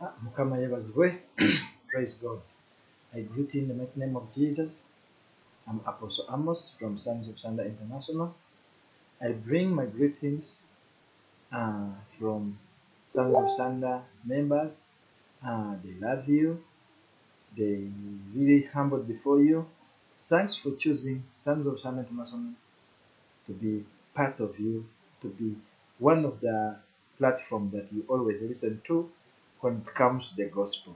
Mukama yebazibwe. Praise God. I greet you in the mighty name of Jesus. I'm Apostle Amos from Sons of Thunder International. I bring my greetings from Sons of Thunder members. They love you. They really humbled before you. Thanks for choosing Sons of Thunder International to be part of you, to be one of the platforms that you always listen to when it comes to the gospel.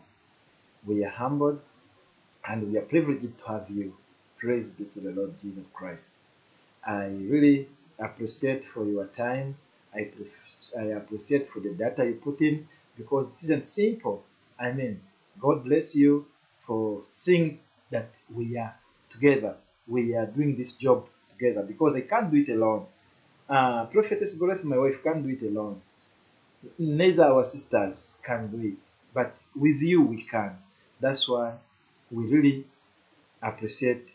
We are humbled and we are privileged to have you. Praise be to the Lord Jesus Christ. I really appreciate for your time. I appreciate for the data you put in because it isn't simple. I mean, God bless you for seeing that we are together. We are doing this job together because I can't do it alone. Prophetess Grace, my wife, can't do it alone. Neither our sisters can do it. But with you, we can. That's why we really appreciate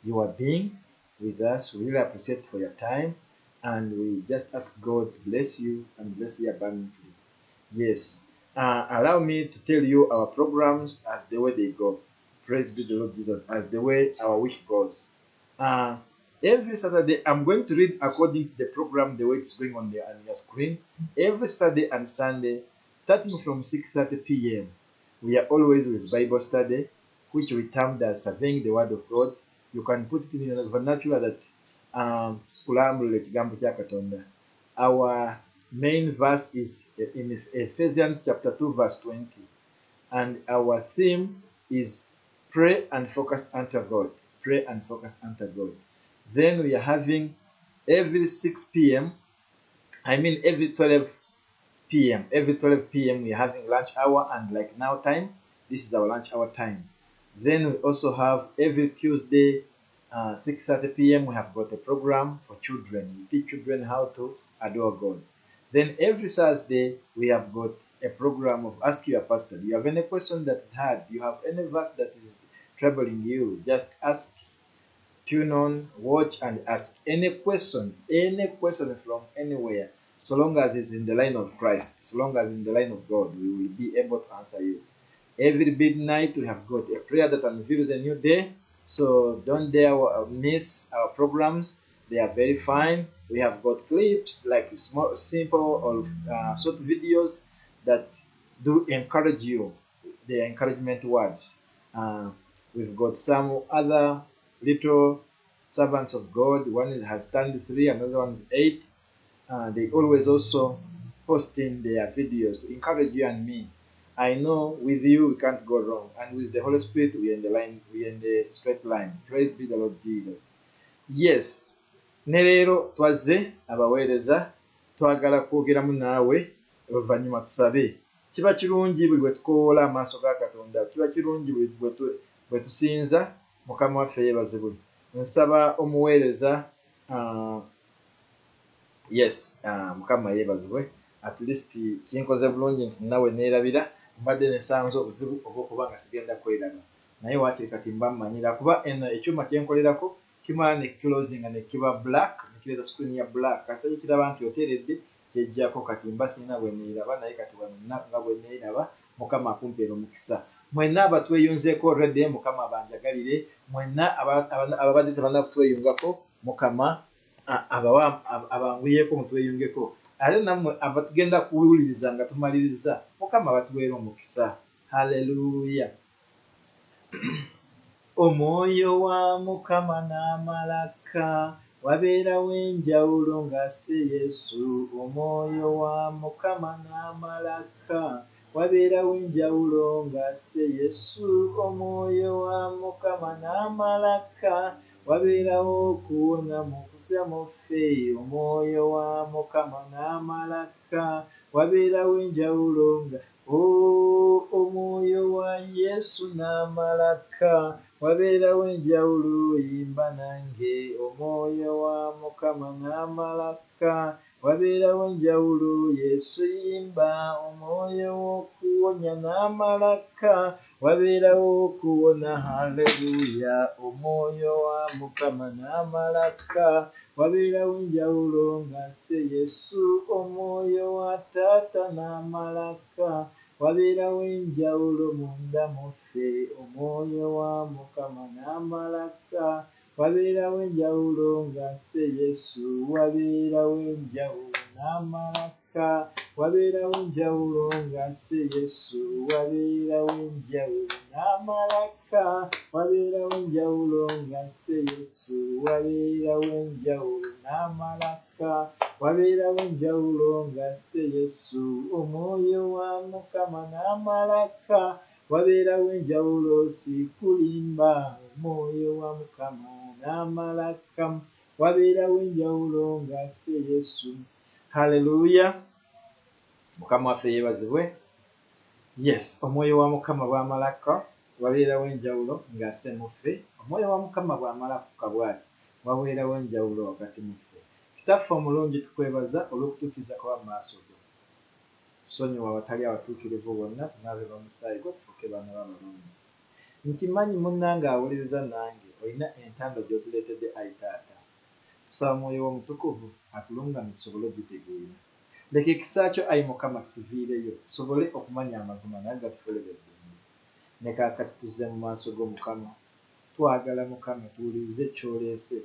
your being with us. We really appreciate for your time, and we just ask God to bless you and bless you abundantly. Yes. Allow me to tell you our programs as the way they go. Praise be the Lord Jesus, as the way our week goes. Every Saturday, I'm going to read according to the program, the way it's going on your screen. Every Saturday and Sunday, starting from 6:30 p.m., we are always with Bible study, which we termed as surveying the Word of God. You can put it in a vernacular that kulambula ekigambo kya Katonda. Our main verse is in Ephesians chapter 2, verse 20. And our theme is pray and focus unto God. Pray and focus unto God. Then we are having every 6 p.m., every 12 p.m. Every 12 p.m. we're having lunch hour, and like now time, this is our lunch hour time. Then we also have every Tuesday, 6:30 p.m. we have got a program for children. We teach children how to adore God. Then every Thursday we have got a program of Ask Your Pastor. Do you have any question that is hard? Do you have any verse that is troubling you? Just ask. Tune on, watch, and ask any question from anywhere. So long as it's in the line of Christ, so long as in the line of God, we will be able to answer you. Every midnight, we have got a prayer that unveils a new day. So don't dare miss our programs. They are very fine. We have got clips like small, simple or short videos that do encourage you. The encouragement words. We've got some other little servants of God. One has turned 3, another one is 8. They always also posting their videos to encourage you and me. I know with you we can't go wrong, and with the Holy Spirit we are in the line, we are in the straight line. Praise be the Lord Jesus. Yes. Ne leero twazze abaweereza twagala kwogeramu naawe oluvannyuma tusabe. Kiba kirungi buli bwe tukoola amaaso ga Katonda, kiba kirungi bwe tusinza Mukama waffe yeebazibwe. Nsaba omuweereza Mukama yeebazibwe. At least kinkoze bulungi nti nawe neerabira, mbadde nesanze obuzibu obw'okuba nga sigenda kweraba. Naye waakiri kati mba mmanyira kuba eno ekyuma kyenkolerako kimala ne closing ne kiba black, ne kireeta screen ya black. Kasita kiraba nti oteeredde kyejjako kati mba sirina bwe neeraba, naye kati wano nga bwe neeraba. Mukama akumpeera omukisa. Mwenna abatweyunzeeko already, Mukama abanjagalire. Mwenna ababadde tebannakutweyungako, Mukama abanguyeko mutweyungeko. Ate nammwe abatugenda kuwuliriza nga tumaliriza, Mukama batuweera omukisa. Haleluya. Omwoyo wa Mukama n'amalaka, wabeerawo enjawulo ng'asse Yesu. Omwoyo wa Mukama n'amalaka, wabeerawo enjawulo ng'asse Yesu. Omwoyo wa Mukama n'amalaka, wabeerawo okuwona mu kutya muffe. Omwoyo wa Mukama n'amalaka, wabeerawo enjawulo nga omwoyo wa Yesu n'amalaka, wabeerawo enjawulo. Yimba nange. Omwoyo wa Mukama n'amalaka, wabeerawo enjawulo. Yesu yimba. Omwoyo w'okuwonya n'amalaka, wabeerawo okuwona. Haleluya. Omwoyo wa Mukama n'amalaka, wabeerawo enjawulo ng'asse Yesu. Omwoyo wa Taata n'amalaka, wabeerawo enjawulo munda muffe omwoyo wa Mukama n'amalaka wabeerawo enjawulo nga nse Yesu wabeerawo enjawulo n'amalaka wabeerawo enjawulo nga nse Yesu wabeerawo enjawulo n'amalaka wabeerawo enjawulo nga nse Yesu wabeerawo enjawulo n'amalaka wabeerawo enjawulo nga nse Yesu omwoyo wa Mukama n'amalaka wabeerawo enjawulo sikulimba omwoyo wa Mukama n'amalaka wabeerawo enjawulo nga nse Yesu. Haleluya. Mukama waffe yeebazibwe. Yes, omwoyo wa Mukama bw'amalaka wabeerawo enjawulo nga nse muffe. Omwoyo wa Mukama bw'amalaka bw'ati wabeerawo enjawulo wakati muffe. Kitaffe omulungi tukwebaza olw'okutuukiriza kuba mu maaso go. Sonyiwa abatali abatuukirivu bonna tunaabe bamusaayi gwo tufuuke baana b'abalungi. Nkimanyi munnange awuliriza nange olina entanda gy'otuleetedde ayi taata. Tusaba Mwoyo w'Omutukuvu atulungamye tusobole ogitegeera. Leka ekisa kyo ayi Mukama kituviireyo tusobole okumanya amazima naye gatufuulire eddembe. Ne kaakati tuzze mu maaso go Mukama. Twagala Mukama tuwulirize ky'oleese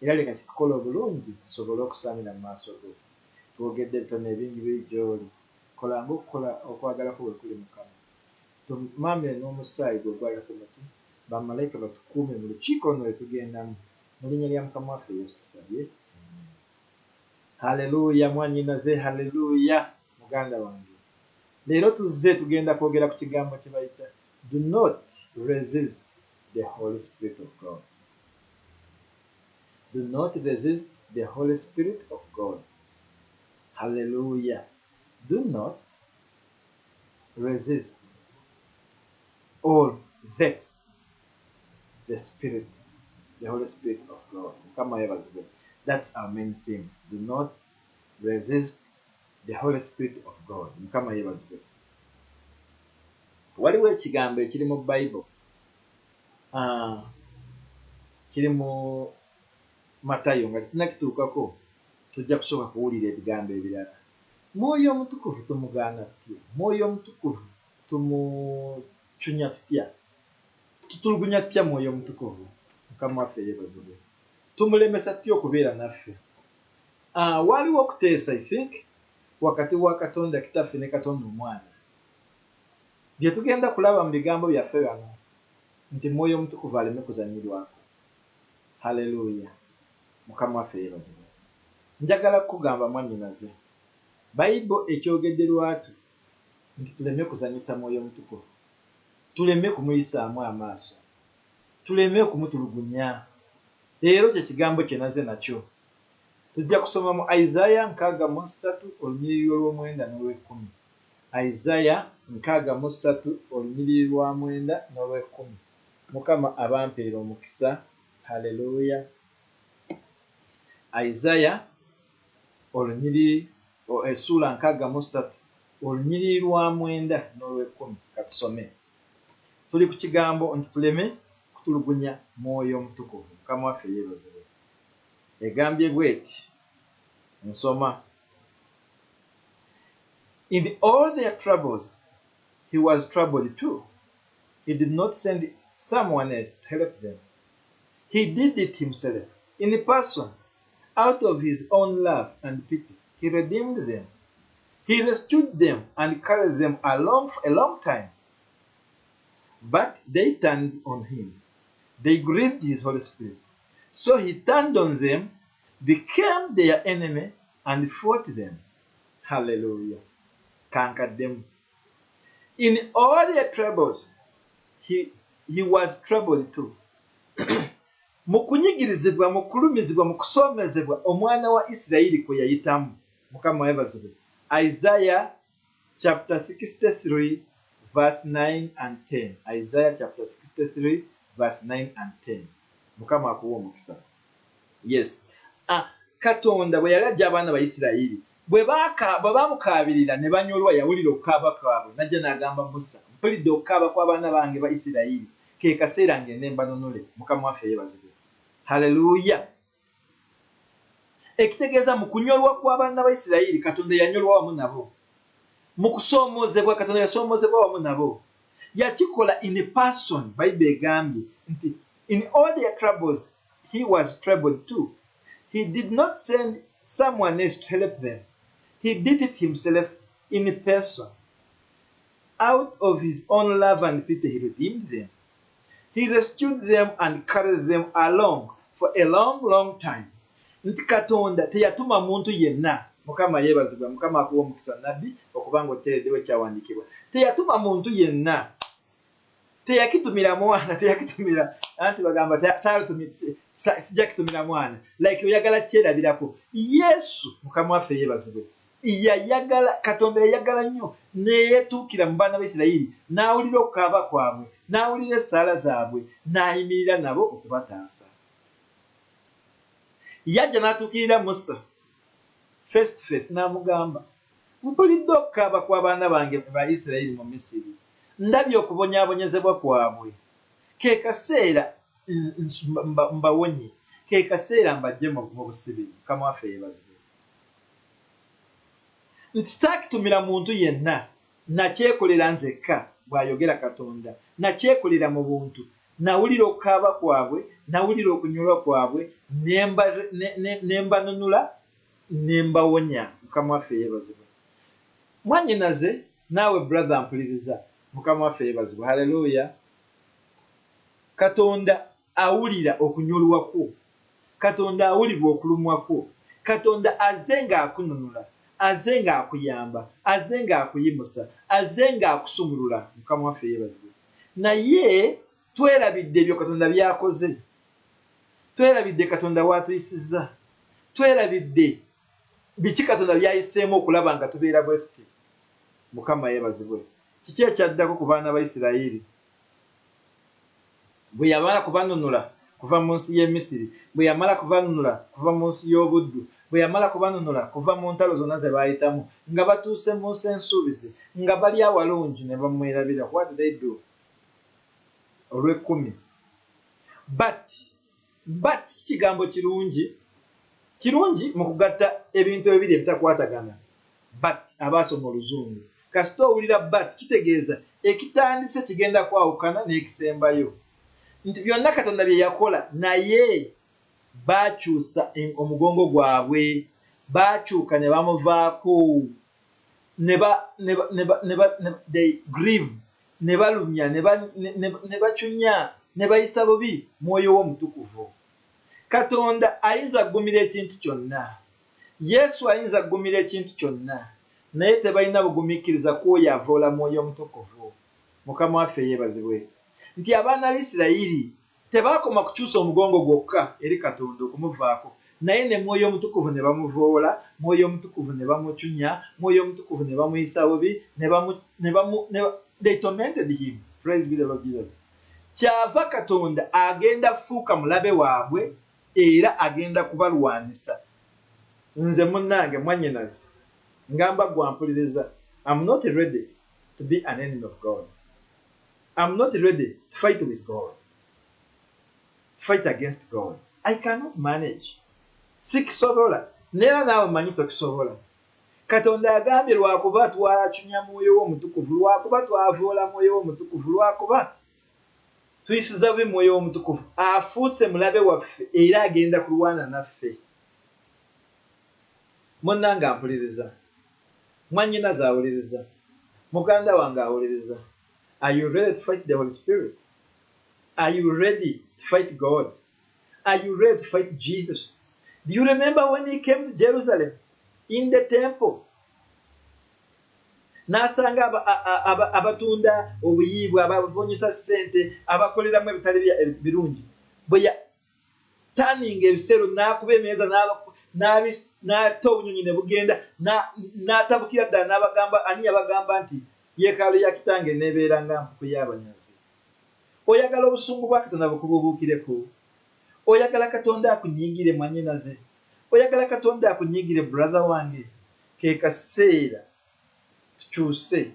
era leka kitukole obulungi tusobole okusaanira mu maaso go. Twogedde ebitono ebingi biri gy'oli. Kolanga okukola okwagala kwo bwe kuli Mukama. Tumamire n'omusaayi gwe ogwali ku muti. Bamalayika batukuume mu lukiiko luno lwe tugendamu. Mu linnya lya Mukama waffe Yesu tusabye. Haleluya mwannyinaze, haleluya muganda wange. Leero tuzze tugenda kwogera ku kigambo kye bayita do not resist the Holy Spirit of God. Do not resist the Holy Spirit of God. Hallelujah. Do not resist or vex the Spirit, the Holy Spirit of God. Come on, that's our main theme. Do not resist the Holy Spirit of God. Come on, waliwo ekigambo ekiri mu Bible kiri mu Matayo nga tunakituukako tujja kusooka kuwulira ebigambo ebirala. Mwoyo Omutukuvu tumugaana tutya? Mwoyo Omutukuvu tumucunya tutya? Tutulugunya tutya Mwoyo Omutukuvu? Mukama waffe yeebazibwe. Tumulemesa tutya okubeera naffe? Waliwo okuteesa I think wakati wa Katonda Kitaffe ne Katonda Omwana. Bye tugenda kulaba mu bigambo byaffe bano nti Mwoyo Omutukuvu aleme kuzanyirwako. Haleluya. Mukama waffe yeebazibwe. Njagala kugamba mwannyinaze. Bayibuli ekyogedde lwatu nti tuleme kuzanyisa Mwoyo Omutukuvu. Tuleme kumuyisaamu amaaso. Tuleme okumutulugunya. Leero kye kigambo kye naze nakyo. Tujja kusoma mu Isaiah 63 olunyiriri lw'omwenda n'olw'ekkumi. Isaiah 63 olunyiriri lwa mwenda n'olw'ekkumi. Mukama abampeera omukisa. Haleluya. Isaiah olunyiriri essula 63 olunyiriri lwa mwenda n'olw'ekkumi. Katusome. Tuli ku kigambo nti tuleme kutulugunya Mwoyo Omutukuvu. Mukama waffe yeebazibwe. Egambye bw'eti nsoma. In all their troubles he was troubled too. He did not send someone else to help them. He did it himself in person. Out of his own love and pity he redeemed them. He rescued them and carried them along for a long time. But they turned on him. They grieved his Holy Spirit. So he turned on them, became their enemy, and fought them. Hallelujah. Conquered them. In all their troubles, he was troubled too. Mu kunyigirizibwa, mu kulumizibwa, mu kusoomezebwa omwana wa Isirayiri kwe yayitamu. Mukama yeebazibwe. Isaiah chapter 63 verse 9 and 10. Isaiah chapter 63 verse 9 and 10. Mukama akuwa omukisa. Yes. Katonda bwe yalajja abaana ba Isirayiri bwe baamukaabirira ne banyolwa yawulira okukaaba kwabwe najja n'agamba Musa mpulidde okukaaba kw'abaana bange ba Isirayiri ke kaseera ngende mbanunule. Mukama waffe yeebazibwe. Haleluya. Ekitegeeza mu kunyolwa kw'abaana ba Isirayiri Katonda yanyolwa wamu nabo. mu kusoomozebwa Katonda yasoomozebwa wamu nabo yakikola in a person. Bible egambye nti in all their troubles he was troubled too. He did not send someone else to help them. He did it himself in a person. Out of his own love and pity he redeemed them. He rescued them and carried them along for a long time. Nti Katonda teyatuma muntu yenna. Mukama yebazibwa, Mukama akuwa omukisa nabbi okubanga oteereddewo ekyawandiikibwa. Teyatuma muntu yenna. Teyakitumira mwana, teyakitumira anti bagamba sijja kitumira mwana. Like oyagala kyerabirako. Yesu Mukama waffe yebazibwe. Katonda yayagala nnyo neyetuukira mu baana b'Isirayiri n'awulira okukaaba kwabwe n'awulira essaala zaabwe n'ayimirira nabo okubataasa. Yajja n'atuukirira Musa face to face n'amugamba mpulidde okukaaba kw'abaana bange ba Isirayiri mu Misiri, ndabye okubonyaabonyezebwa kwabwe, ke kaseera mbawonye, ke kaseera mbajje mu busibe. Mukama waffe yeebazibwe. Nti saakitumira muntu yenna, nakyekolera nzekka bw'ayogera Katonda, nakyekolera mu buntu, nawulira okukaaba kwabwe, nawulira okunyolwa kwabwe, nembanunula nembawonya. Mukama waffe yeebazibwe. Mwannyinaze naawe brother mpuliriza, Mukama waffe yeebazibwe. Haleluya. Katonda awulira okunyolwa kwo, Katonda awulira okulumwa kwo, Katonda azze ng'akununula, azze ng'akuyamba, azze ng'akuyimusa, azze ng'akusumulula. Mukama waffe yeebazibwe. Naye twerabidde ebyo Katonda byakoze, twerabidde Katonda w'atuyisizza, twerabidde biki Katonda byayiseemu okulaba nga tubeera bwe tuti. Mukama yeebazibwe. Kiki ekyaddako ku baana ba Isirayiri? Bwe yamala kubanunula kuva mu nsi y'e Misiri, bwe yamala kubanunula kuva mu nsi y'obuddu, bwe yamala kubanunula kuva mu ntalo zonna ze baayitamu, nga batuuse mu nsi ensuubize, nga bali awalungi ne bamwerabira. What did they do? Olw'ekkumi. But kigambo kirungi mu kugatta ebintu ebibiri ebitakwatagana. But abaasoma oluzungu kasita owulira but kitegeeza ekitandise kigenda kwawukana n'ekisembayo. Nti byonna Katonda bye yakola naye baakyusa omugongo gwabwe, baakyuka ne bamuvaako, they grieved, ne balumya, ne bacunya, ne bayisa bubi mwoyo w'omutukuvu. Katonda ayinza kugumira ekintu kyonna, Yesu ayinza kugumira ekintu kyonna, naye tebalina bugumiikiriza kwoyo avoola mwoyo omutukuvu. Mukama waffe yeebazibwe. Nti abaana b'Isirayiri tebaakoma kukyusa omugongo gwokka eri Katonda okumuvaako, naye ne mwoyo omutukuvu ne bamuvoola, mwoyo omutukuvu ne bamucunya, mwoyo omutukuvu ne bamuyisa bubi, they tormented him. Praise be the Lord Jesus. Kyava Katonda agenda fuuka mulabe waabwe era agenda kubalwanisa. Nze munnange mwannyinaze ngamba gwampuliriza, I'm not ready to be an enemy of God. I'm not ready to fight with God, fight against God. I cannot manage. Sikisobola. Neera naawe manyi tokisobola. Katonda agambye lwakuba twacunya mwoyo w'omutukuvu, lwakuba twavoola mwoyo w'omutukuvu, lwakuba tuyisiza bubi mwoyo w'omutukuvu, afuuse mulabe waffe era agenda kulwana naffe. Munnange ampuliriza, mwannyinaze awuliriza, muganda wange awuliriza. Are you ready to fight the Holy Spirit? Are you ready to fight God? Are you ready to fight Jesus? Do you remember when he came to Jerusalem in the temple? N'asanga abatunda obuyiibwe, abavonyesa ssente, abakoleramu ebitali birungi. Bwe yataninga ebiseero n'akuba emeeza n'ata obunyonyi ne bugenda, n'atabukira ddala n'abagamba, ani yabagamba nti yeekaalu ya kitange neebeera nga mpuku y'abanyazi. Oyagala obusungu bwa Katonda bukubuubuukireko? Oyagala Katonda akunyiigire mwannyinaze? Oyagala Katonda akunyiigire brother wange? Ke kaseera tukyuse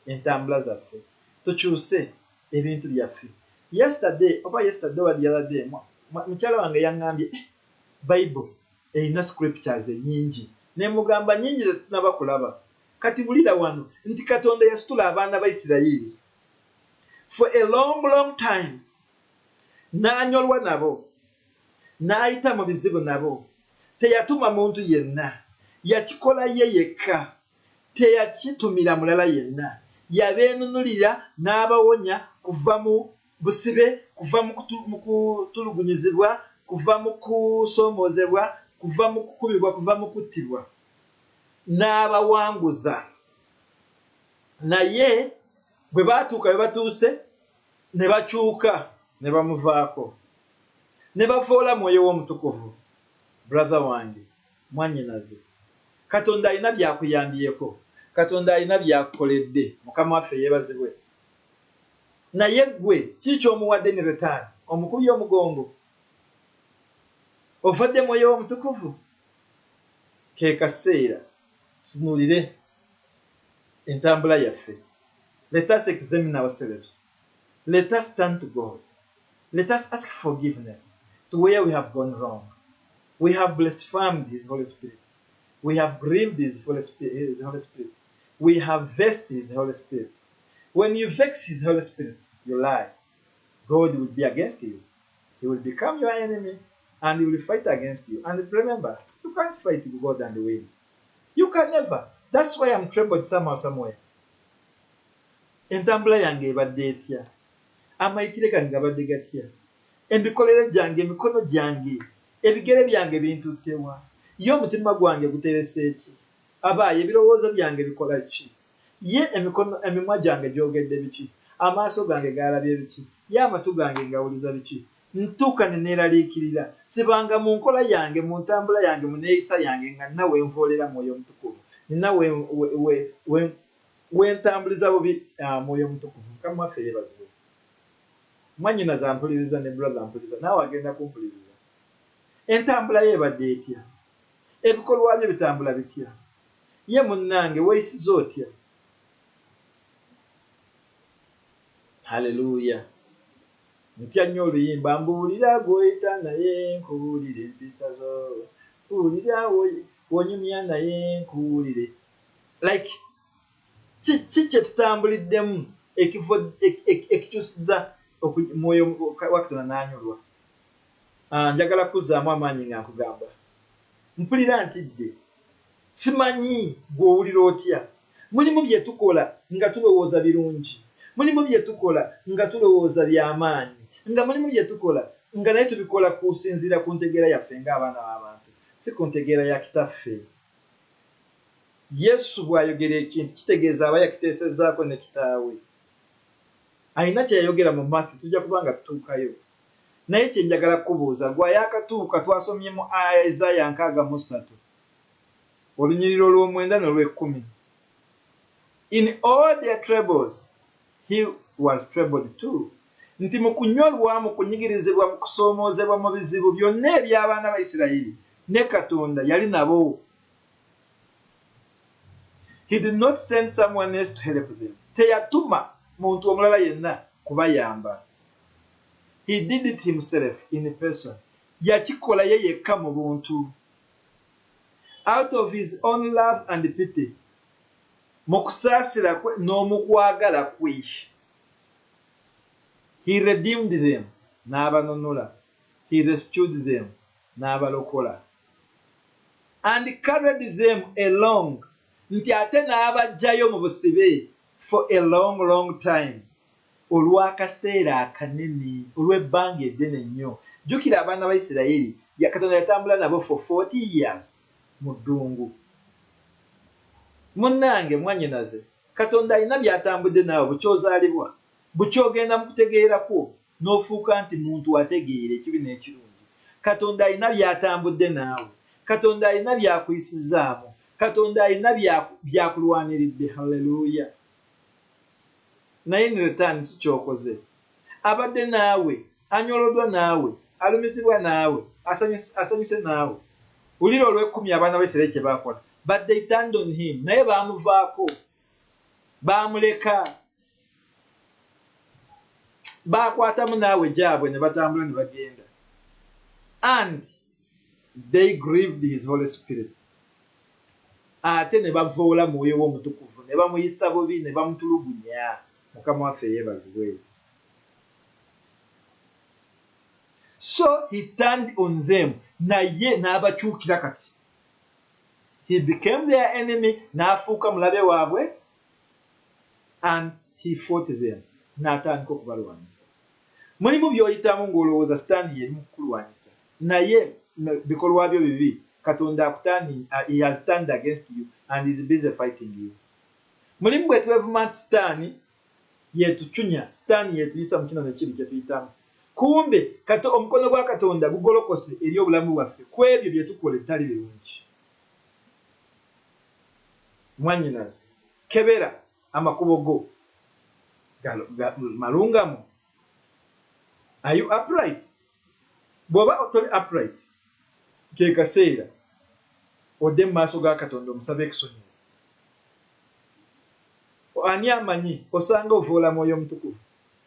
entambula zaffe, tukyuse ebintu byaffe. Yesterday or the other day, mukyala wange yaŋŋambye Bible erina scriptures ennyingi, ne mugamba nnyingi ze tunaba kulaba. kati bulira wano nti Katonda yasitula abaana ba Isirayiri for a long time, n'anyolwa nabo, n'ayita mu bizibu nabo, teyatuma muntu yenna, yakikola ye yekka, teyakitumira mulala yenna, yabeenunulira n'abawonya kuva mu busibe, kuva mu kutulugunyizibwa, kuva mu kusomoozebwa, kuva mu kukubibwa, kuva mu kuttibwa, n'abawanguza. Naye bwe baatuuka bwe batuuse ne bakyuka ne bamuvaako ne bavoola Mwoyo w'Omutukuvu. Brother wange, mwannyinaze, Katonda alina byakuyambyeko, Katonda alina byakukoledde. Mukama waffe yeebazibwe. Naye ggwe kiki ky'omuwadde ne return? Omukubye omugongo? Ovadde Mwoyo w'Omutukuvu? Ke kaseera tutunuulire entambula yaffe. Let us examine ourselves. Let us turn to God. Let us ask forgiveness to where we have gone wrong. We have blasphemed His Holy Spirit. We have grieved His Holy Spirit. We have vexed His Holy Spirit. When you vex His Holy Spirit, you lie. God will be against you. He will become your enemy and He will fight against you. And remember, you can't fight with God and win. You can never. That's why I'm trembled somehow, somewhere. Entambula yange ebadde etya? Amayitire gange gabadde gatya? Ebikolere gyange, emikono gyange, ebigere byange bintuttewa? Ye omutima gwange guterese ki? Abaaye ebirowoozo byange bikola ki? Ye emimwa gyange gyogedde biki? Amaaso gange gaalabye biki? Ye amatu gange ngawuliza biki? Ntuuka ne neeraliikirira, sibanga mu nkola yange, mu ntambula yange, mu neeyisa yange nga nina wenvoolera Mwoyo Omutukuvu, nina wentambuliza bubi Mwoyo Omutukuvu. Mukama waffe yeebazibwe. Mwannyinaze ampuliriza ne brother ampuliriza, naawe agenda kumpuliriza. Entambula ye ebadde etya? Ebikolwa bye bitambula bitya? Ye munnange weeyisiza otya? Haleluya. Ntya nnyo oluyimba, mbuulira gw'oyita naye nkuwulire empisa zo, mbuulira wonyumya naye nkuwulire. Like ki kye tutambuliddemu ekikyusiza Mwoyo wa Katonda n'anyolwa? Njagala kuzzaamu amaanyi nga nkugamba, mpulira ntidde, simanyi gw'owulira otya. Mulimu bye tukola nga tulowooza birungi, mulimu bye tukola nga tulowooza by'amaanyi, nga mulimu bye tukola nga naye tubikola kusinziira ku ntegeera yaffe ng'abaana b'abantu, si ku ntegeera ya Kitaffe. Yesu bw'ayogera ekintu kitegeeza aba yakiteesezaako ne Kitaawe. Alina kye yayogera mu Matthew, tujja kuba nga tutuukayo. Naye kye njagala kubuuza, gwe yaakatuuka twasomye mu Isaiah 63, olunyiriro olw'omwenda n'olw'ekkumi. In all their troubles, he was troubled too. Nti mu kunyolwa, mu kunyigirizibwa, mu kusoomoozebwa mu bizibu byonna eby'abaana ba Isirayiri, ne Katonda yali nabo. He did not send someone else to help them. Teyatuma muntu omulala yenna kubayamba. He did it himself in person. Yakikola ye yekka mu buntu. Out of his own love and pity. Mu kusaasira kwe n'omukwagala kwe. He redeemed them. N'abanunula. He rescued them. N'abalokola. And carried them along. Nti ate n'abajjayo mu busibe for a long time. Olw'akaseera akanene, olw'ebbanga eddene nnyo. Jjukira abaana ba Isirayiri, Katonda yatambula nabo for 40 years mu ddungu. Munnange, mwannyinaze, Katonda alina by'atambudde naawe bukyozaalibwa, bukyogenda mu kutegeerakwo n'ofuuka nti muntu ategeera ekibi n'ekirungi. Katonda alina by'atambudde naawe. Katonda alina by'akuyisizaamu. Katonda alina byakulwaniridde. Haleluya. Naye ne return si kyokoze. Abadde naawe, anyolodwa naawe, alumizibwa naawe, asanyuse naawe. Ulira olw'ekkumi abaana b'Isirayiri kye baakola. But they turned on him. Naye baamuvaako. Baamuleka. Baakwatamu naawe gyabwe ne batambula ne bagenda. And they grieved his Holy Spirit. ate ne bavoola mwoyo w'omutukuvu ne bamuyisa bubi ne bamutulugunya. Mukama waffe yeebazibwe. So he turned on them, naye n'abakyukira kati. He became their enemy, n'afuuka mulabe waabwe, and he fought them. N'atandika okubalwanyisa. Mulimu by'oyitamu ng'olowooza sitaani yeri mu kukulwanyisa, naye bikolwa byo bibi Katonda akutani, he has turned against you and is busy fighting you. Mulimu bwe twevuma nti sitaani yetuchunya, sitaani yetuyisa mu kino nekiri kye tuyitamu. Kumbe omukono gwa Katonda gugolokose eri obulamu bwaffe ku ebyo bye tukola ebitali birungi. Mwanyinazi, kebera amakubo go malungamu. Are you upright? Bw'oba otoli upright, ke kaseera odde mu maaso ga Katonda omusabe ekisonyiwo. Ani amanyi osanga ovoola mwoyo omutukuvu?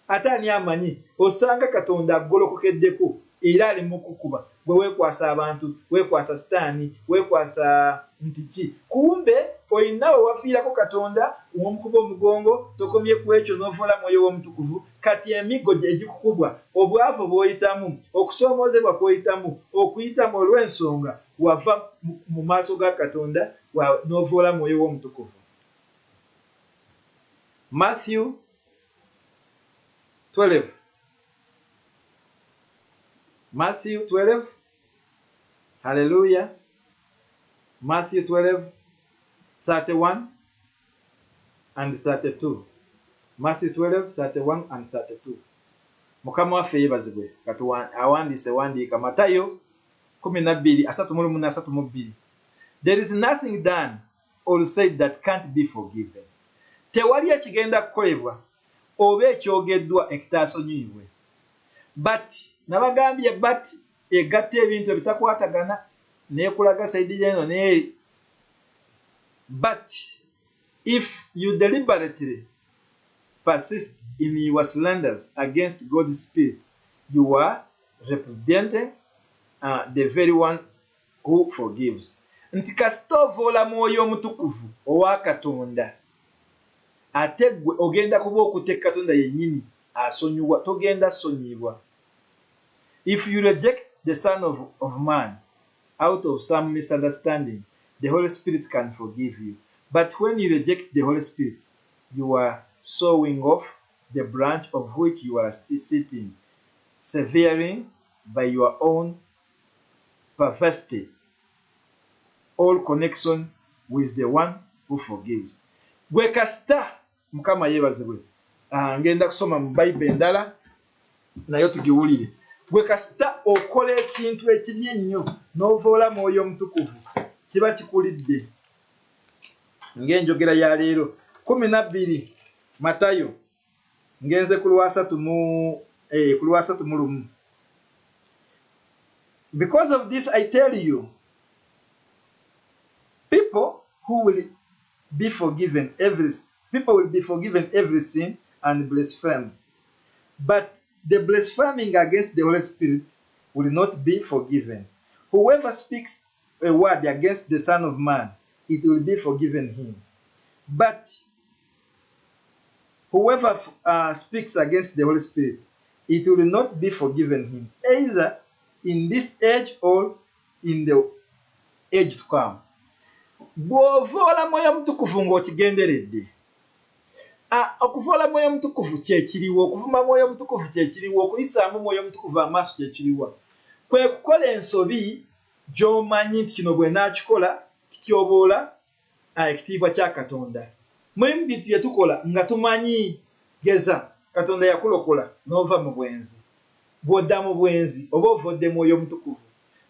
Ate ani amanyi osanga Katonda agolokokeddeko era ali mu kukuba, bwe weekwasa abantu, weekwasa sitaani, weekwasa ntiki. Kumbe olina we wafiirako Katonda w'omukuba omugongo, tokomye ku ekyo n'ovoola mwoyo w'omutukuvu. Kati emiggo egikukubwa, obwavu bw'oyitamu, okusoomoozebwa kw'oyitamu, okuyitamu olw'ensonga wava mu maaso ga Katonda n'ovoola mwoyo w'omutukuvu. Matthew 12. Matthew 12. Hallelujah. Matthew 12, 31 and 32. Matthew 12, 31 and 32. Mukama waffe yeebazibwe. Kati awandiise wandiika Matayo 12:31-32. There is nothing done or said that can't be forgiven. Tewali ekigenda kukolebwa oba ekyogeddwa ekitaasonyiibwe. But nabagambye but egatta ebintu ebitakwatagana neekulaga saidi y'eno neeri. But if you deliberately persist in your slanders against God's Spirit, you are representing the very one who forgives. Nti kasita ovoola mwoyo omutukuvu owa Katonda, ate gwe ogenda kuba okutte Katonda yennyini asonyiwa, togenda sonyiibwa. If you reject the Son of Man out of some misunderstanding, the Holy Spirit can forgive you. But when you reject the Holy Spirit, you are sawing off the branch of which you are still sitting, severing by your own perversity all connection with the one who forgives. Gwe kasita Mukama yeebazibwe. Ngenda kusoma mu Bible endala nayo tugiwulire. Gwe kasita okola ekintu ekibi ennyo n'ovoola mwoyo omutukuvu, kiba kikulidde. Ng'enjogera ya leero 12 Matayo ngenze ku lwasatu mu lumu. Because of this I tell you, people will be forgiven every sin and blasphemy, but the blaspheming against the Holy Spirit will not be forgiven. Whoever speaks a word against the Son of Man, it will be forgiven him. But whoever speaks against the Holy Spirit, it will not be forgiven him, either in this age or in the age to come. Bw'ovoola mwoyo mutukuvu ng'okigenderedde. Okuvoola mwoyo mutukuvu kyekiriwo, okuvuma mwoyo mutukuvu kyekiriwo, okuyisaamu mwoyo mutukuvu amaaso kyekiriwa. Kwe kukola ensobi gy'omanyi nti kino bwe naakikola kityoboola ekitiibwa kya Katonda. Mulimu bintu bye tukola nga tumanyi, geza Katonda yakulokola n'ova mu bwenzi. Bw'odda mu bwenzi oba ovodde mwoyo mutukuvu.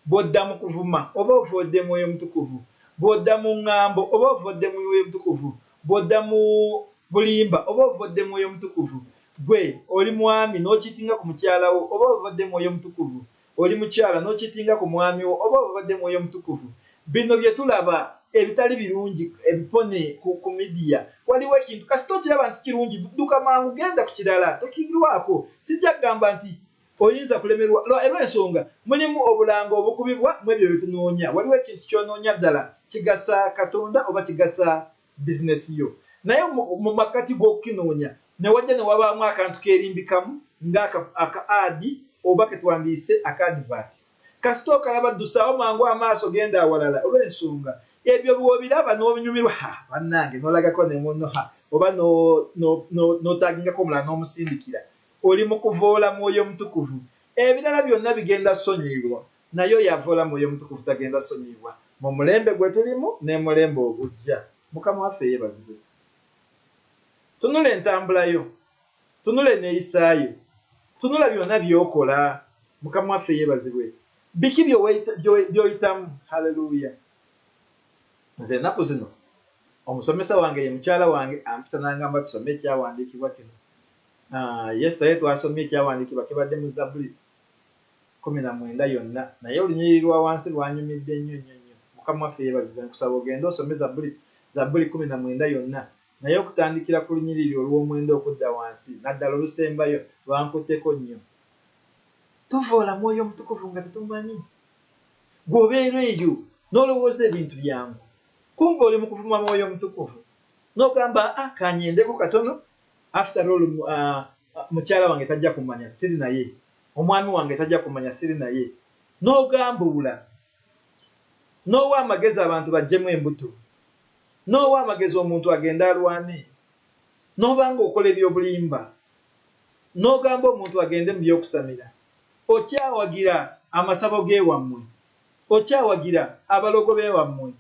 Bw'odda mu kuvuma oba ovodde mwoyo mutukuvu. Bw'odda mu ŋŋambo oba ovodde mwoyo mutukuvu. Bw'odda mu bulimba oba ovodde mwoyo mutukuvu. Gwe oli mwami n'okitinga ku mukyala wo oba ovodde mwoyo mutukuvu. Oli mukyala n'okitinga ku mwami wo oba ovodde mwoyo mutukuvu. Bino bye tulaba ebitali birungi ebipone ku media. Waliwo ekintu kasita okiraba nti kirungi, dduka mangu genda ku kirala, tokigirwako. Sijja kugamba nti oyinza kulemerwa olw'ensonga mulimu obulanga obukubibwa mu ebyo bye tunoonya. Waliwo ekintu ky'onoonya ddala kigasa Katonda oba kigasa bizinesi yo, naye mu makati g'okukinoonya ne wajja ne wabaamu akantu keerimbikamu ng'aka adi oba ketwandiise akadivert. Kasita okalaba ddusaawo mangu amaaso genda awalala olw'ensonga ebyo bw'obiraba n'obinyumirwa, bannange n'olagako ne munno oba n'otaagingako omulala n'omusindikira, oli mu kuvoola Mwoyo Mutukuvu. Ebirala byonna bigenda sonyiibwa, naye oyo avoola Mwoyo Mutukuvu tagenda sonyiibwa mu mulembe gwe tulimu ne mulembe ogujja. Mukama waffe yeebazibwe. Tunula entambula yo, tunula enneeyisaayo, tunula byonna by'okola. Mukama waffe yeebazibwe. Biki by'oyitamu? Haleluya. Nze ennaku zino omusomesa wange ye mukyala wange ampita n'angamba tusome ekyawandiikibwa kino. Yesterday twasomye ekyawandiikibwa kibadde mu Zabbuli 19 yonna, naye olunyiriri lwa wansi lwanyumidde nnyo nnyo nnyo. Mukama waffe yeebazibwe. Nkusaba ogende osome Zabbuli 19 yonna, naye okutandikira ku lunyiriri olw'omwenda okudda wansi naddala olusembayo lwankutteko nnyo. Tuvoola Mwoyo Mutukuvu nga tetumanyi. Gw'obeera eyo n'olowooza ebintu byangu, kumbe oli mu kuvuma Mwoyo Mutukuvu n'ogamba kanyendeko katono. After all, mukyala wange tajja kumanya siri naye, omwami wange tajja kumanya siri naye. N'ogambuula, n'owa amagezi abantu bajjemu embuto, n'owa amagezi omuntu agenda alwane, n'obanga okola ebyobulimba, n'ogamba omuntu agende mu by'okusamira, okyawagira amasabo g'ewammwe, okyawagira abalogo b'ewammwe.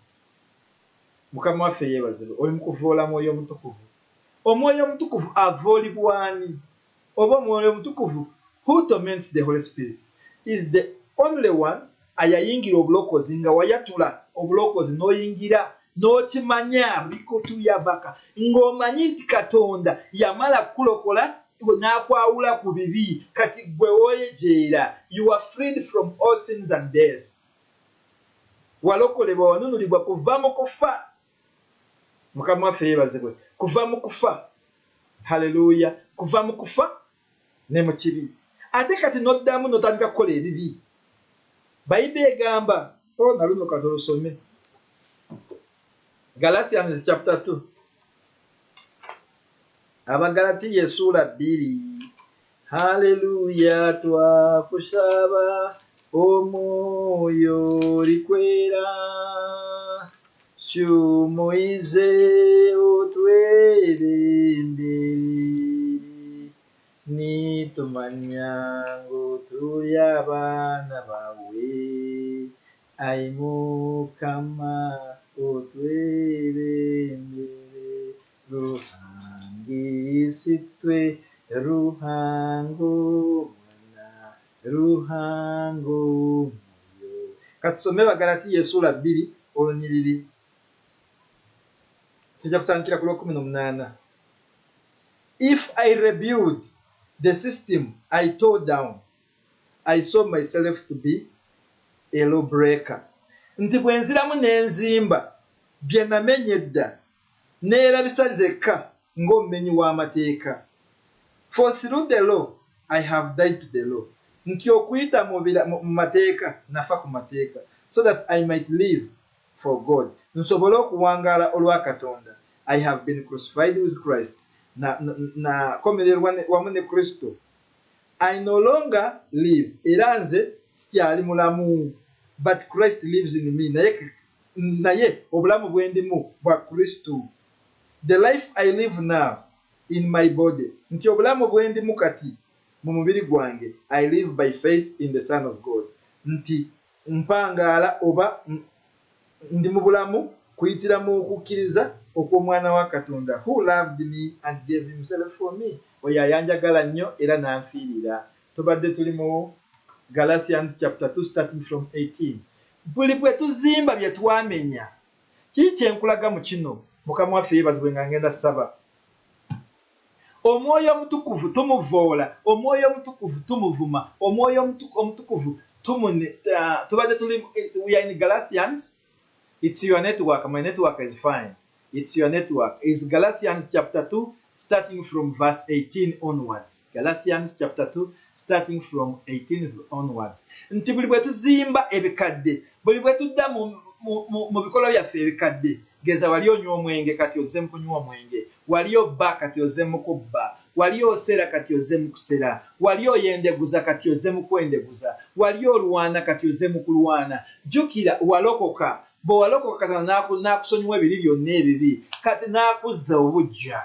Mukama waffe yeebazibwe. Oli mu kuvoola Mwoyo Mutukuvu. Omwoyo Mutukuvu avoolibwa ani? Oba Omwoyo Mutukuvu, who torments the Holy Spirit, is the only one ayayingira obulokozi nga wayatula obulokozi n'oyingira n'okimanya bikutuyabaka ng'omanyi nti Katonda yamala kulokola n'akwawula ku bibi, kati gwe wooyejeera, you are freed from all sins and death. Walokolebwa, wanunulibwa kuva mu kufa. Mukama waffe yeebazibwe. Kuva mu kufa. Haleluya. Kuva mu kufa ne mu kibi. Ate kati n'oddamu n'otandika kukola ebibi. Bayibuli egamba, naluno kati olusome Galatians chapter 2. Abagalatiya essula 2. Haleluya. Twakusaba Omwoyo likwera, kyumuyize otwebembere, nitumanya ng'otuli abaana bawe, ayi Mukama otwebembere, ruhangisitwe ruhango ruhango Mwoyo. Katusome Bagalatiya essula 2 olunyiriri. Kijja kutandikira ku 18. If I rebuild the system I tore down, I saw myself to be a lawbreaker. Nti bwe nziramu n'enzimba bye namenye edda, neerabisa nzekka ng'omumenyi w'amateeka. For through the law I have died to the law. Nti okuyita mu mateeka nafa ku mateeka, so that I might live for God. Nsobole okuwangaala olwa Katonda. I have been crucified with Christ. Na komererwa wamu ne Kristo. I no longer live. Era nze sikyali mulamu, but Christ lives in me. Naye obulamu bwendimu bwa Kristo. The life I live now in my body. Nti obulamu bwendimu kati mu mubiri gwange, I live by faith in the Son of God. Nti mpangaala oba ndi mu bulamu kuyitira mu okukkiriza okw'omwana wa Katonda, who loved me and gave himself for me. Oyo ayanjagala nnyo era n'anfiirira. Tubadde tuli mu Galatians chapter 2 starting from 18. Buli bwe tuzimba bye twamenya, kiki kyenkulaga mu kino? Mukama waffe yeebazibwe nga ngenda saba. Omwoyo Mutukuvu tumuvoola, Omwoyo Mutukuvu tumuvuma, Omwoyo Mutukuvu tubadde tuli, we are in Galatians. It's your network. My network is fine. It's your network. It's Galatians chapter 2 starting from verse 18 onwards. Galatians chapter 2, starting from 18 onwards. Nti buli bwe tuzimba ebikadde, buli bwe tudda mu bikolwa byaffe ebikadde, geza wali onywa omwenge kati ozze mu kunywa omwenge, wali obba kati ozze mu kubba, wali osera kati ozze mu kusera, wali oyendeguza kati ozze mu kwendeguza, wali olwana kati ozze mu kulwana. Jjukira walokoka, bwe walokoka Katonda n'akusonyiwa ebiri byonna ebibi, kati n'akuzza obujja.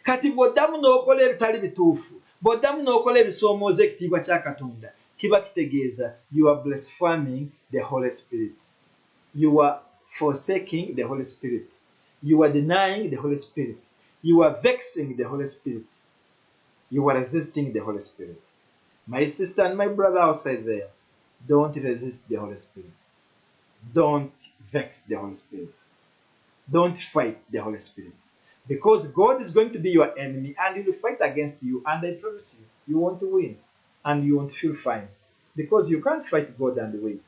Kati bw'oddamu n'okola ebitali bituufu, bw'oddamu n'okola ebisoomooza ekitiibwa kya Katonda, kiba kitegeeza you are blaspheming the Holy Spirit. You are forsaking the Holy Spirit. You are denying the Holy Spirit. You are vexing the Holy Spirit. You are resisting the Holy Spirit. My sister and my brother outside there, don't resist the Holy Spirit. Don't vex the Holy Spirit. Don't fight the Holy Spirit. Because God is going to be your enemy and he will fight against you, and I promise you, you won't win and you won't feel fine. Because you can't fight God and win.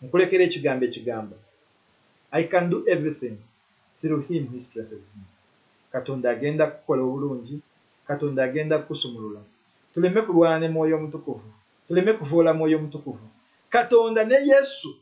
Nkulekere ekigambo. I can do everything through him who stresses me. Katonda agenda kukola obulungi, Katonda agenda kukusumulula. Tuleme kulwana ne Mwoyo Mutukuvu, tuleme kuvoola Mwoyo Mutukuvu. Katonda ne Yesu,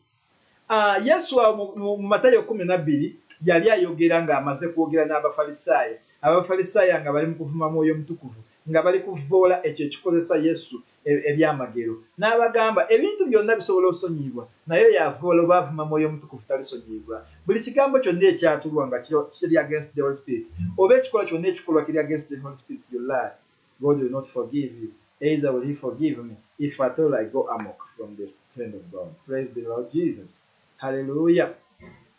Yesu mu Matayo 12 yali ayogera nga amaze kwogera n'Abafalisaayo. Abafalisaayo nga bali mu kuvuma Mwoyo Mutukuvu, nga bali kuvoola ekyo ekikozesa Yesu ebyamagero. N'abagamba ebintu byonna bisobola osonyibwa, naye yavoola bavuma Mwoyo Mutukuvu talisonyibwa. Buli kigambo kyonna ekyatulwa nga kiri against the Holy Spirit, oba ekikola kyonna ekikolwa kiri against the Holy Spirit, you lie. God will not forgive you. Either will he forgive me if at all I go amok from the hand of God. Praise the Lord Jesus. Hallelujah.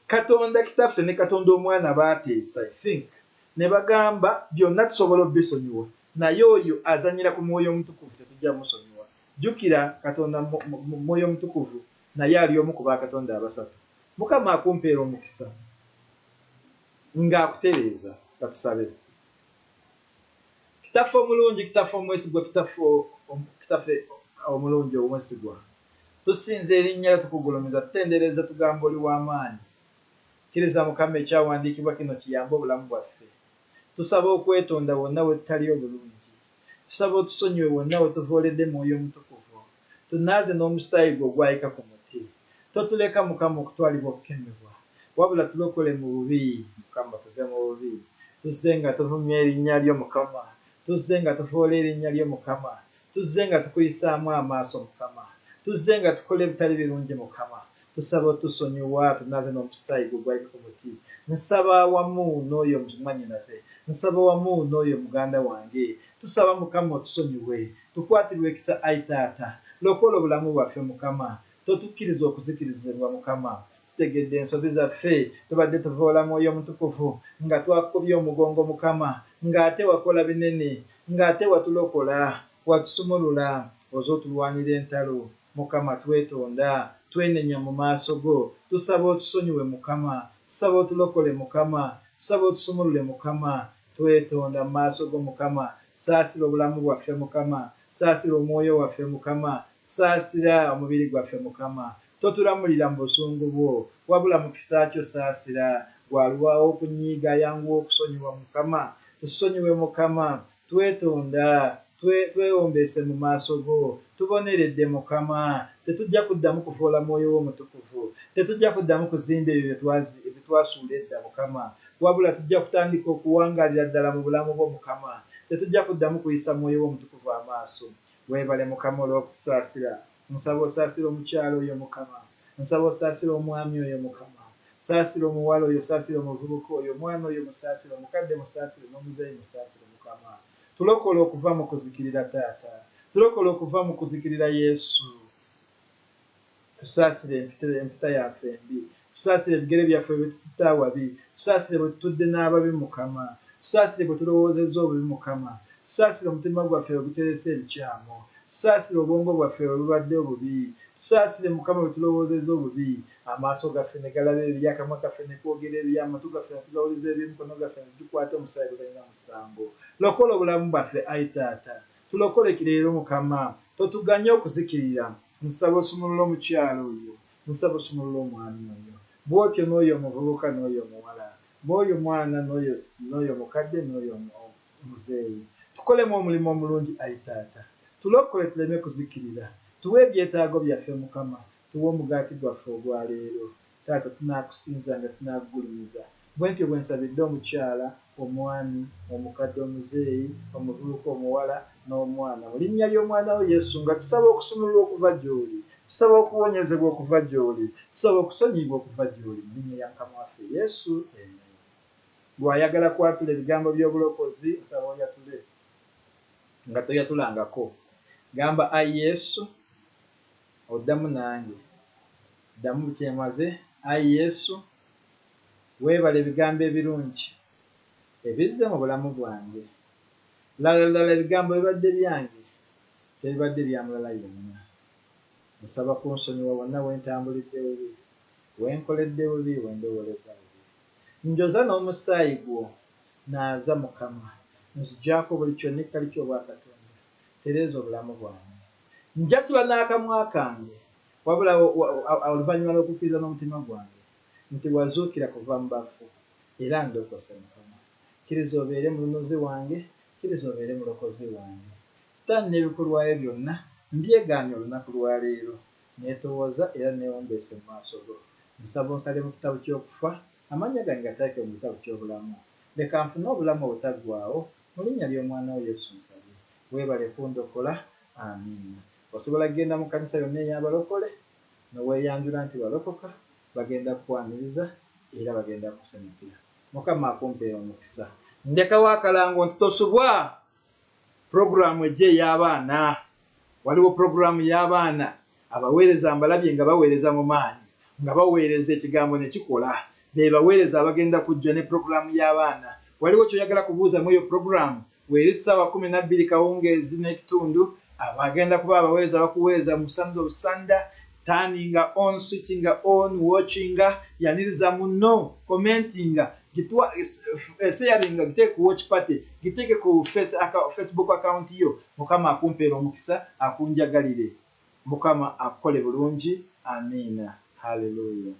Katonda kitaffe ne Katonda omwana baateesa, I think, ne bagamba byonna tusobola obisonyiwa, naye oyo azanyira ku Mwoyo Mutukuvu tetujja musonyiwa. Jjukira Katonda Mwoyo Mutukuvu naye ali omu ku bakatonda abasatu. Mukama akumpeera omukisa ng'akutereeza. Katusabe. Kitaffe omulungi, kitaffe omwesigwa, kitaffe omulungi omwesigwa, tusinza erinnya lyo, tukugulumiza, tutendereza, tugamba oli w'amaanyi. Kkiriza Mukama ekyawandiikibwa kino kiyambe obulamu bwaffe. Tusaba okwetonda wonna we tutali obulungi. Tusaba otusonyiwe wonna we tuvooledde Mwoyo Mutukuvu. Tunaaze n'omusaayi gwe ogwayika ku muti. Totuleka Mukama okutwalibwa okukemebwa, wabula tulokole mu bubi. Mukama tuve mu bubi. Tuzze nga tuvumya erinnya lyo Mukama. Tuzze nga tuvoola erinnya lyo Mukama. Tuzze nga tukuyisaamu amaaso Mukama. Tuzze nga tukola ebitali birungi Mukama. Tusaba otusonyiwa, tunaaze n'omusaayi gwe ogwayika ku muti. Nsaba wamu n'oyo mwannyinaze, nsaba wamu n'oyo muganda wange. Tusaba Mukama otusonyiwe, tukwatirwe ekisa Ayi Taata. Lokola obulamu bwaffe Mukama, totukkiriza okuzikirizibwa Mukama. Tutegedde ensobi zaffe, tubadde tuvoola Mwoyo Mutukuvu nga twakubye omugongo Mukama, ng'ate wakola binene, ng'ate watulokola, watusumulula, oze otulwanira entalo. Mukama twetonda, twenenya mu maaso go. Tusaba otusonyiwe Mukama, tusaba otulokole Mukama, tusaba otusumulule Mukama. Twetonda mu maaso go Mukama. Saasira obulamu bwaffe Mukama, saasira omwoyo waffe Mukama, saasira omubiri gwaffe Mukama. Totulamulira mu busungu bwo, wabula mu kisa kyo saasira. Gwalwawo okunyiiga, ayanguwa okusonyiwa Mukama. Tusonyiwe Mukama, twetonda, twewombeese mu maaso go. Tuboneredde Mukama, tetujja kuddamu kuvoola Mwoyo wo Mutukuvu, tetujja kuddamu kuzimba ebyo bye twasuula edda Mukama, wabula tujja kutandika okuwangaalira ddala mu bulamu bwo Mukama. Tetujja kuddamu kuyisa Mwoyo wo Mutukuvu amaaso. Weebale Mukama olw'okutusaasira. Nsaba osaasira omukyalo oyo Mukama, nsaba osaasira omwami oyo Mukama, saasira omuwala oyo, saasira omuvubuka oyo, omwana oyo musaasire, omukadde musaasire, n'omuzeeyi musaasire Mukama. Tulokola okuva mu kuzikirira Taata, tulokola okuva mu kuzikirira Yesu. Tusaasire empita yaffe embi, tusaasire ebigere byaffe bye tututte awabi, tusaasire bwe tutudde n'ababi Mukama, tusaasire bwe tulowoozezza obubi Mukama, tusaasire omutima gwaffe bwe guterese ebikyamu, tusaasire obwongo bwaffe bwe bubadde obubi, tusaasire Mukama bwe tulowoozezza obubi, amaaso gaffe ne galaba ebibi, akamwa kaffe ne kwogera ebibi, amatu gaffe ne tugawuliza ebibi, emikono gaffe ne tukwata omusaayi gutalina musango. Lokola obulamu bwaffe Ayi Taata, tulokole leero Mukama, totuganye okuzikirira. Nsaba osumulula omukyalo oyo, nsaba osumulula omwami oyo, bw'otyo n'oyo omuvubuka n'oyo omuwala, bw'oyo omwana n'oyo mukadde n'oyo muzeeyi tukolemu omulimu omulungi ayi taata tulokole tuleme kuzikirira tuwe ebyetaago byaffe mukama tuwe omugaati gwaffe ogwa leero taata tunaakusinzanga tunaakugulumiza bwentyo bwe nsabidde omukyala omwami omukadde omuzeeyi omuvubuka omuwala n'omwana mu linnya ly'omwana we Yesu nga tusaba okusumululwa okuva gy'oli tusaba okuwonyezebwa okuva gy'oli tusaba okusonyiyibwa okuva gy'oli mu linnya lya Mukama waffe Yesu amen. Bw'ayagala kwatula ebigambo by'obulokozi nsaba oyatule nga toyatulangako gamba ayi Yesu oddamu nange ddamu bukyemaze ayi Yesu weebala ebigambo ebirungi ebizze mu bulamu bwange ddala ebigambo bibadde byange tebibadde bya mulala yenna nsaba kunsonyiwa wonna wentambulidde bubi wenkoledde bubi wendowoleza bubi njoza n'omusaayi gwo naaza mukama nzigyako buli kyonna ekitali ky'obwakatonda tereeza obulamu bwange njatula n'akamwa kange wabula oluvannyuma lw'okukkiriza n'omutima gwange nti wazuukira kuva mu bafu era ndokose mukama kkiriza obeere mulunozi wange kkiriza obeere mulokozi wange sitaani n'ebikolwayo byonna mbyegaanye olunaku lwa leero neetowooza era neewombeese mu maaso go nsaba onsale mu kitabo ky'okufa amannya gange gataake mu kitabo ky'obulamu leka nfune obulamu obutaggwaawo mu linnya ly'omwana we Yesu nsabye weebale kundokola amiina. Osobola kugenda mu kanisa yonna ey'abalokole neweeyanjula nti walokoka bagenda kukwaniriza era bagenda kukusanyukira mukama akumpeera omukisa. Ndekawo akalango nti tosubwa puroguramu ejja ey'abaana waliwo puroguramu y'abaana abaweereza mbalabye nga baweereza mu maanyi nga baweereza ekigambo ne kikola be baweereza abagenda kujja ne puroguramu y'abaana waliwo kyoyagala kubuuza mu eyo puroguramu weeri ssaawa 12 kawungeezi n'ekitundu abagenda kuba abaweereza bakuweereza mu Sons of Sunday turninga on switchinga on watchinga yaniriza muno commentinga gitwa sharinga giteeke ku watch party giteeke ku Facebook account yo mukama akumpeera omukisa akunjagalire mukama akole bulungi amiina haleluya.